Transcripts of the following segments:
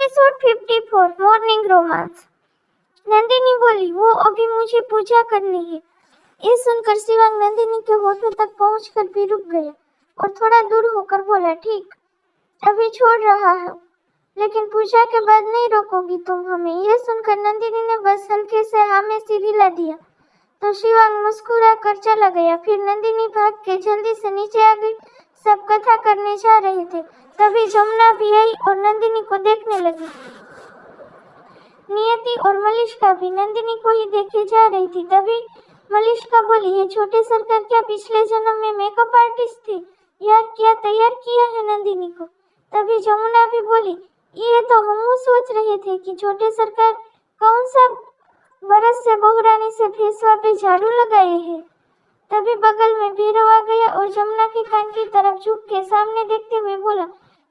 Episode 54 morning romance. Nandini बोली, वो अभी मुझे पूजा करनी है। ये सुनकर शिवांग नंदिनी के होठों तक पहुंचकर भी रुक गया और थोड़ा दूर होकर बोला, ठीक, अभी छोड़ रहा हूँ, लेकिन पूजा के बाद नहीं रोकोगी तुम हमें। ये सुनकर नंदिनी ने बस हल्के से हाँ में सिर हिला दिया तो शिवांग मुस्कुरा कर चला गया। फिर नंदिनी भाग के जल्दी से नीचे आ गई। सब कथा करने जा रहे थे, तभी जमुना भी आई और नंदिनी को देखने लगी। नियति और मलिष्का भी नंदिनी को ही देखे जा रही थी। तभी मलिष्का बोली, ये छोटे सरकार क्या पिछले जन्म में मेकअप आर्टिस्ट थे? यार क्या तैयार किया है नंदिनी को। तभी जमुना भी बोली, ये तो हम सोच रहे थे कि छोटे सरकार कौन सा बरस से बहुरानी से फेसवा पे झाड़ू लगाए हैं। तभी बगल में भैरव आ गया और जमुना के कान की तरफ झुक के सामने देखते हुए बोला,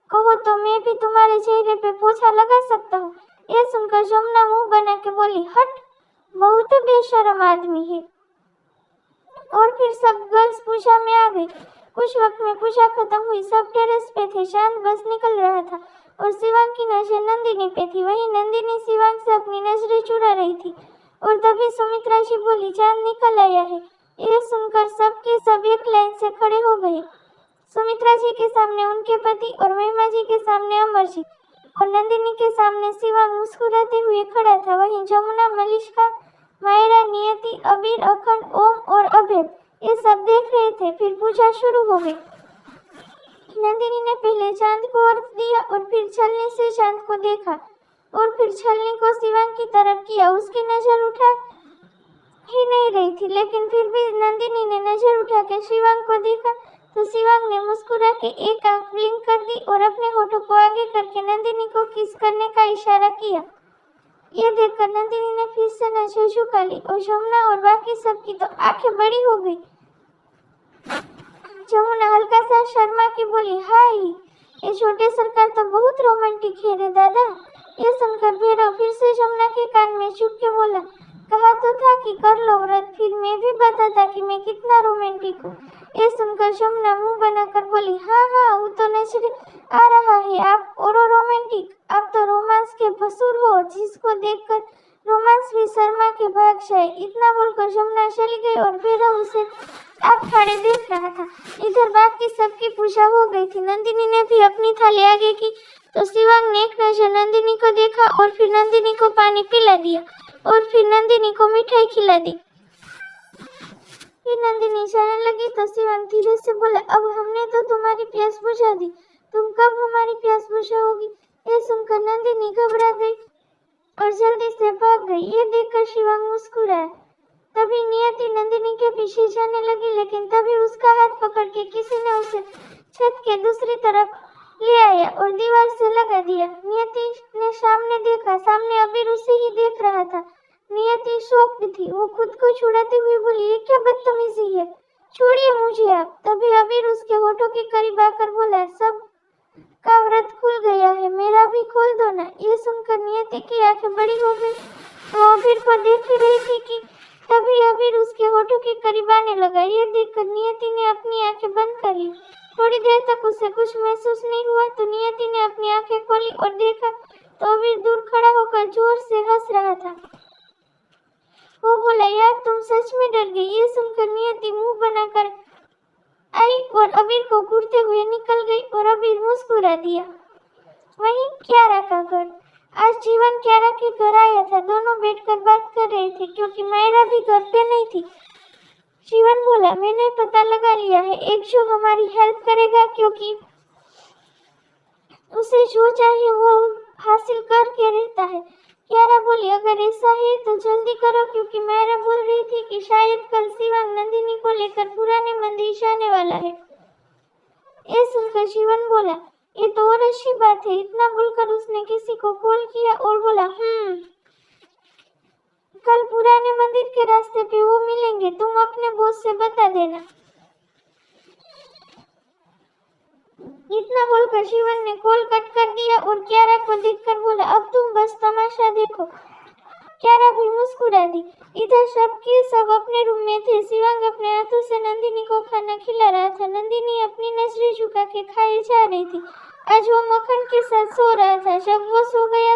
कहो तो मैं भी तुम्हारे चेहरे पे पोछा लगा सकता हूँ। ये सुनकर जमुना मुंह बना के बोली, हट, बहुत बेशरम आदमी है। और फिर सब गर्ल्स पूजा में आ गई। कुछ वक्त में पूजा खत्म हुई। सब टेरेस पे थे। चांद बस निकल रहा था और शिवांग की नजर नंदिनी पे थी। वहीं नंदिनी शिवांग से अपनी नजरें चुरा रही थी और तभी सुमित्रा जी बोली, चांद निकल आया है। ये सुनकर सबके सब एक लाइन से खड़े हो गए। सुमित्रा जी के सामने उनके पति और महिमा जी के सामने अमर जी और नंदिनी के सामने शिवांग मुस्कुराते हुए खड़ा था। वहीं जमुना, मलिष्का, मायरा, नियति, अबीर, अखंड, ओम और अभेद ये सब देख रहे थे। फिर पूजा शुरू हो गई। नंदिनी ने पहले चांद को अर्घ दिया और फिर छलनी से चांद को देखा और फिर छलनी को शिवांग की तरफ किया। उसकी नजर उठा ही नहीं रही थी, लेकिन फिर भी नंदिनी ने नजर उठा के शिवांग को देखा तो शिवांग ने मुस्कुरा के एक आंख ब्लिंक कर दी और अपने होठों को आगे करके नंदिनी को किस करने का इशारा किया। ये देखकर नंदिनी ने फिर से नजर झुका ली और जमुना और बाकी सबकी तो आंखें बड़ी हो गई। जमुना हल्का सा शर्मा की बोली, हाय, ये छोटे सरकार तो बहुत रोमांटिक है रे दादा। ये सुनकर भैरव फिर से जमुना के कान में चुप के बोला, कहा तो था कि कर लो व्रत, फिर मैं भी बताता कि मैं कितना रोमांटिक हूँ। ये सुनकर जमुना मुंह बनाकर बोली, हाँ हाँ, वो तो नजर आ रहा है, आप और रोमांटिक, आप तो रोमांस के भसुर हो, जिसको देखकर रोमांस भी शर्मा के भाग जाए। इतना बोलकर जमुना चली गई और भैरव उसे आँख फाड़े देख रहा था। इधर बाकी सबकी पूजा हो गई थी। नंदिनी ने भी अपनी थाली आगे की तो शिवांग ने एक नजर नंदिनी को देखा और फिर नंदिनी को पानी पिला दिया और फिर नंदिनी को मिठाई खिला दी। फिर नंदिनी जाने लगी तो शिवांग धीरे से बोला, अब हमने तो तुम्हारी प्यास बुझा दी, तुम कब हमारी प्यास बुझाओगी? ये सुनकर नंदिनी घबरा गई और जल्दी से भाग गई। ये देखकर शिवांग मुस्कुराया। तभी नियति नंदिनी के पीछे जाने लगी, लेकिन तभी उसका हाथ पकड़ के किसी ने उसे छत के दूसरी तरफ ले आया और दीवार से लगा दिया। नियति ने सामने देखा, सामने अबीर उसे ही देख रहा था। नियति शॉक्ड थी। वो खुद को छुड़ाते हुए बोली, ये क्या बदतमीजी है, छोड़िए मुझे आप। तभी अबीर उसके होठों के करीब आकर बोला, सब का व्रत खुल गया है, मेरा भी खोल दो ना। ये सुनकर नियति की आंखें बड़ी हो गई। वो अबीर को देख ही रही थी कि तभी अबीर उसके होठों के करीब आने लगा। ये देखकर नियति ने अपनी आंखें बंद कर ली। थोड़ी देर तक उसे कुछ महसूस नहीं हुआ तो नियति ने अपनी आंखें खोली और देखा तो अबीर दूर खड़ा होकर जोर से हंस रहा था। वो बोला, यार तुम सच में डर गई। ये सुनकर नियति मुंह बनाकर आई और अबीर को घूरते हुए निकल गई और अबीर मुस्कुरा दिया। वहीं क्यारा का घर। आज जीवन क्यारा के घर आया था। दोनों बैठकर बात कर रहे थे क्योंकि मायरा भी घर पे नहीं थी। जीवन बोला, मैंने पता लगा लिया है, एक जो हमारी हेल्प करेगा, क्योंकि उसे जो चाहिए वो हासिल करके रहता है। क्यारा बोली, अगर ऐसा है तो जल्दी करो, क्योंकि मायरा बोल रही थी कि शायद कल शिवांग नंदिनी को लेकर पुराने मंदिर जाने वाला है। ये सुनकर जीवन बोला, ये तो और अच्छी बात है। इतना बोलकर उसने किसी को कॉल किया और बोला, कल पुराने मंदिर के रास्ते पे वो मिलेंगे, तुम अपने बॉस से बता देना। इतना बोलकर जीवन ने कॉल कट कर दिया और क्यारा को देखकर बोला, अब तुम बस तमाशा देखो। क्यारा भी मुस्कुरा दी। इधर सबके सब अपने रूम में थे। शिवांग अपने हाथों से नंदिनी को खाना खिला रहा था। नंदिनी अपनी नजरें झुका के खाई जा रही थी। आज वो मक्खन के साथ सो रहा था। जब वो सो गया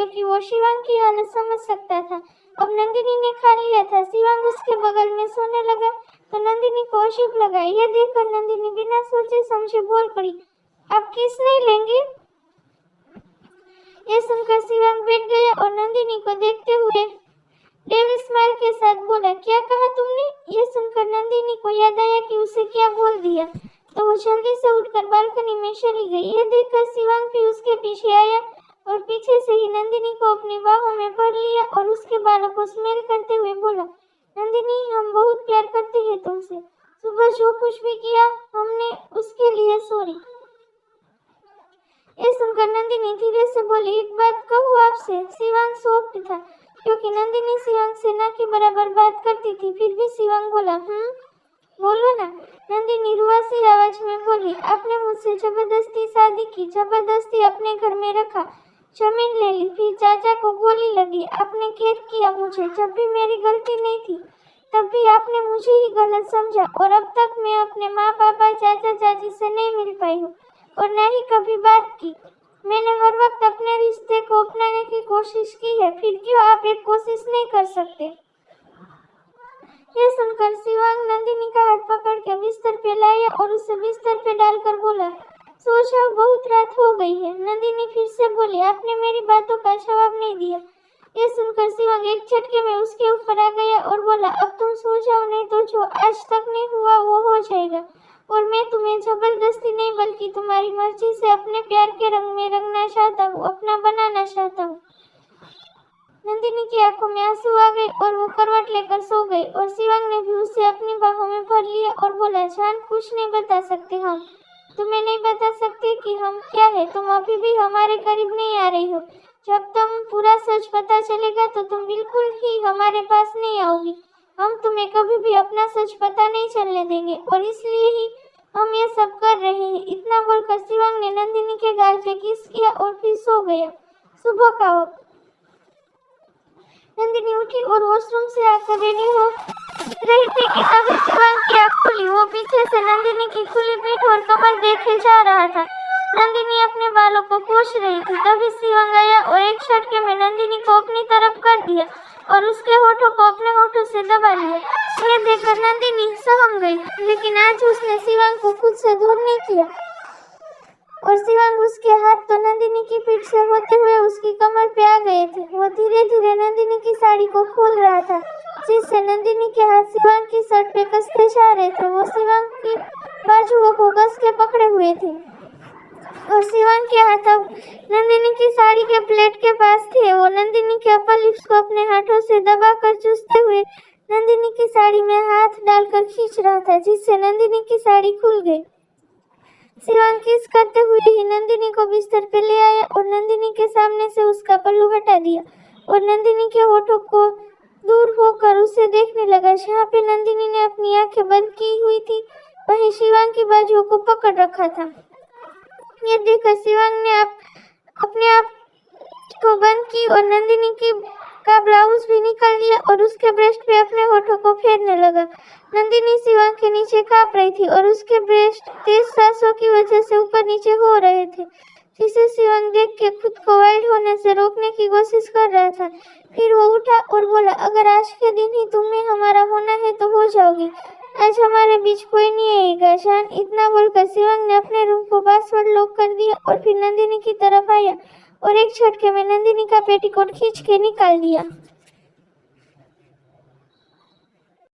क्योंकि वो शिवांग की हालत समझ सकता था। अब नंदिनी ने खा लिया था। शिवांग उसके बगल में सोने लगा तो नंदिनी को अशुभ लगा। यह देखकर नंदिनी बिना सोचे समझे बोल पड़ी, आप किस नहीं लेंगे? ये सुनकर शिवांग बैठ गया और नंदिनी को देखते हुए डेविल स्माइल के साथ बोला, क्या कहा तुमने? ये सुनकर नंदिनी को याद आया कि उसे क्या बोल दिया, तो वो जल्दी से उठकर बालकनी में चली गई। यह देखकर शिवांग भी उसके पीछे आया और पीछे से ही नंदिनी को अपनी बाहों में भर लिया और उसके बालों को स्मेल करते हुए बोला, नंदिनी, हम बहुत प्यार करते हैं तुमसे। सुबह जो कुछ भी किया हमने उसके लिए सॉरी। ये सुनकर नंदिनी धीरे से बोली, एक बात कहूँ आपसे? शिवांग शॉक्ड था क्योंकि नंदिनी शिवांग से ना के बराबर बात करती थी। फिर भी शिवांग बोला, बोलो ना। नंदिनी रुआसी आवाज में बोली, आपने मुझसे जबरदस्ती शादी की, जबरदस्ती अपने घर में रखा, जमीन ले ली, फिर चाचा को गोली लगी, आपने कैद किया मुझे। जब भी मेरी गलती नहीं थी तब भी आपने मुझे ही गलत समझा और अब तक मैं अपने माँ पापा चाचा चाची से नहीं मिल पाई हूँ और न ही कभी बात की। मैंने हर वक्त अपने रिश्ते को अपनाने की कोशिश की है, फिर क्यों आप एक कोशिश नहीं कर सकते? ये सुनकर शिवांग नंदिनी का हाथ पकड़ के बिस्तर पे लाया और उसे बिस्तर पे डालकर बोला, सो जाओ, बहुत रात हो गई है। नंदिनी फिर से बोली, आपने मेरी बातों का जवाब नहीं दिया। ये सुनकर शिवांग एक झटके में उसके ऊपर आ गया और बोला, अब तुम सो जाओ, नहीं तो जो आज तक नहीं हुआ वो हो जाएगा और मैं तुम्हें जबरदस्ती नहीं बल्कि तुम्हारी मर्जी से अपने प्यार के रंग में रंगना चाहता हूँ, अपना बनाना चाहता हूँ। नंदिनी की आंखों में आंसू आ गए और वो करवट लेकर सो गई और शिवांग ने भी उसे अपनी बाहों में भर लिया और बोला, जान, कुछ नहीं बता सकते हम, तुम्हें नहीं बता सकते कि हम क्या है। तुम अभी भी हमारे करीब नहीं आ रही हो। जब तुम पूरा सच पता चलेगा तो तुम बिल्कुल ही हमारे पास नहीं आओगी। हम तुम्हें कभी भी अपना सच पता नहीं चलने देंगे और इसलिए ही हम ये सब कर रहे हैं। इतना बोलकर शिवांग ने नंदिनी के गाल पे किस किया और फिर सो गया। सुबह का वक्त नंदिनी उठी और वॉशरूम से आकर रेडी हो रही थी कि तभी शिवांग की आँख खुली। वो पीछे से नंदिनी की खुली पीठ और कमर देखे जा रहा था। नंदिनी अपने बालों को पोंछ रही थी। तभी शिवांग आया और एक झटके में नंदिनी को अपनी तरफ कर दिया और उसके होठों को अपने होठों से दबा लिया। यह देखकर नंदिनी सहम गई, लेकिन आज उसने शिवांग को खुद से दूर नहीं किया और शिवांग उसके हाथ तो नंदिनी की पीठ से होते हुए उसकी कमर पे आ गए थे। वो धीरे धीरे नंदिनी की साड़ी को खोल रहा था, जिससे नंदिनी के हाथ शिवांग की शर्ट पे कसते जा रहे थे। वो शिवांग की बाजुओं को कस के पकड़े हुए थे और शिवांग के हाथ अब नंदिनी की साड़ी के प्लेट के पास थे। वो नंदिनी के अपर लिप्स को अपने हाथों से दबाकर चूसते हुए नंदिनी की साड़ी में हाथ डालकर खींच रहा था, जिससे नंदिनी की साड़ी खुल गई। शिवांग किस करते हुए ही नंदिनी को बिस्तर पे ले आया और नंदिनी के सामने से उसका पल्लू हटा दिया और नंदिनी के होठों को दूर होकर उसे देखने लगा। जहाँ पे नंदिनी ने अपनी आंखें बंद की हुई थी वहीं शिवांग की बाजुओं को पकड़ रखा था। ये देखकर शिवांग ने अपने आप को बंद की और नंदिनी का ब्लाउज भी निकाल लिया और उसके ब्रेस्ट पे अपने होठों को फेरने लगा। नंदिनी शिवांग के नीचे कांप रही थी और उसके ब्रेस्ट तेज सांसों की वजह से ऊपर नीचे हो रहे थे, जिसे शिवांग देख के खुद को वाइल्ड होने से रोकने की कोशिश कर रहा था। फिर वो उठा और बोला, अगर आज के दिन ही तुम्हें हमारा होना है तो हो जाओगी, आज हमारे बीच कोई नहीं आएगा, जान। इतना बोलकर शिवांग ने अपने रूम को पासवर्ड लॉक कर दिया और फिर नंदिनी की तरफ आया और एक झटके में नंदिनी का पेटीकोट खींच के निकाल दिया।